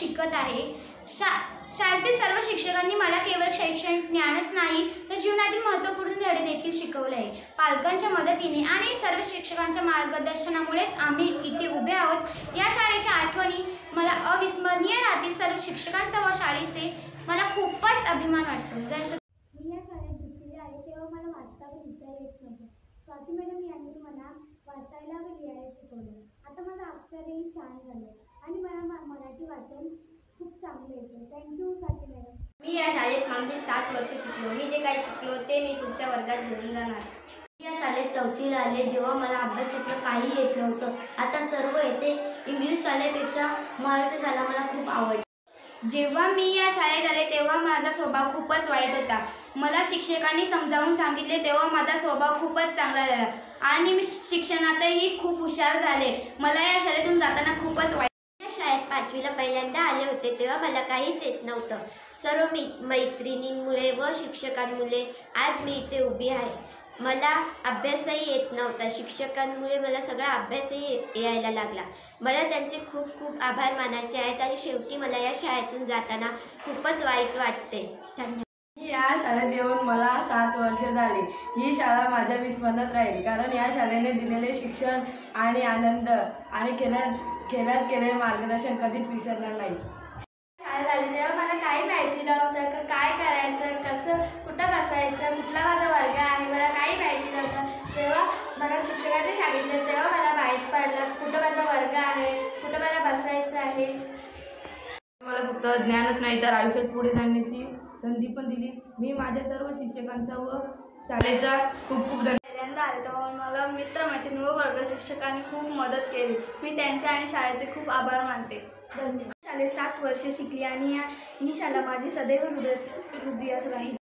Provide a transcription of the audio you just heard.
शिकत आहे। शाळेतील सर्व शिक्षकांनी मला केवळ शैक्षणिक ज्ञानच नाही तर जीवनातील महत्त्वपूर्ण धडे देखील शिकवले आहे। पालकांच्या मदतीने आणि सर्व शिक्षकांच्या मार्गदर्शनामुळेच आम्ही इथे उभे आहोत। या शाळेच्या आठवणी मला अविस्मरणीय राहतील। सर्व शिक्षकांचा व शाळेचे मला खूपच अभिमान वाटतो। मी या शाळेत दुसरीला आले तेव्हा मला वाचता व लिहिता येत नव्हतं। स्वाती मॅडम यांनी मला वाचायला व लिहायला शिकवलं। आता माझं अक्षरही छान झालं आणि मला मराठी वाचन खूप चांगलं येतं। Thank you Swati madam. मी या शाळेत मागील 7 वर्ष शिकलो। मी जे काही शिकलो ते मी पुढच्या वर्गात घेऊन जाणार। मी या शाळेत 4थीला आले जेव्हा मला अभ्यासातलं काही येत नव्हतं। आता सर्व येते। इंग्लिश शाळेपेक्षा मराठी शाळा मला खूप आवडली। जेव्हा मी या शाळेत आले तेव्हा माझा स्वभाव खूपच वाईट होता। मला शिक्षकांनी समजावून सांगितले तेव्हा माझा स्वभाव खूपच चांगला झाला आणि मी शिक्षणातही खूप हुशार झाले। मला या शाळेतून जाताना खूपच वाईट। या शाळेत 5वीला पहिल्यांदा आले होते तेव्हा मला काहीच येत नव्हतं। सर्व मैत्रिणींमुळे व शिक्षकांमुळे आज मी इथे उभी आहे। मला अभ्यासही येत नव्हता। शिक्षकांमुळे मला सगळा अभ्यासही यायला लागला। मला त्यांचे खूप खूप आभार मानायचे आहेत आणि शेवटी मला या शाळेतून जाताना खूपच वाईट वाटते। धन्यवाद। या शाळेत येऊन मला 7 वर्ष झाली। ही शाळा माझ्या विस्मरणात राहील कारण या शाळेने दिलेले शिक्षण आणि आनंद आणि खेळात केलेले मार्गदर्शन कधीच विसरणार नाही। शाळेत आले तेव्हा मला काही माहिती नव्हतं की काय करायचं, कसं कुठं बसायचं, कुठला माझा वर्ग आहे, मला काही माहिती नव्हतं। तेव्हा मला शिक्षकांनी सांगितलं तेव्हा मला माहीत पडलं कुठं माझा वर्ग आहे, कुठं मला बसायचं आहे। मला फक्त ज्ञानच नाही तर आयुष्यात पुढे जाण्याची संधी पण दिली। मी माझ्या सर्व शिक्षकांचा व शाळेचा खूप खूप पहिल्यांदा आले तेव्हा मला मित्र-मैत्रिणी व वर्ग शिक्षकांनी खूप मदत केली। मी त्यांचे आणि शाळेचे खूप आभार मानते। धन्यवाद। शाळेत 7 वर्षे शिकली आणि ही शाळा माझी सदैव हृदयात राहील।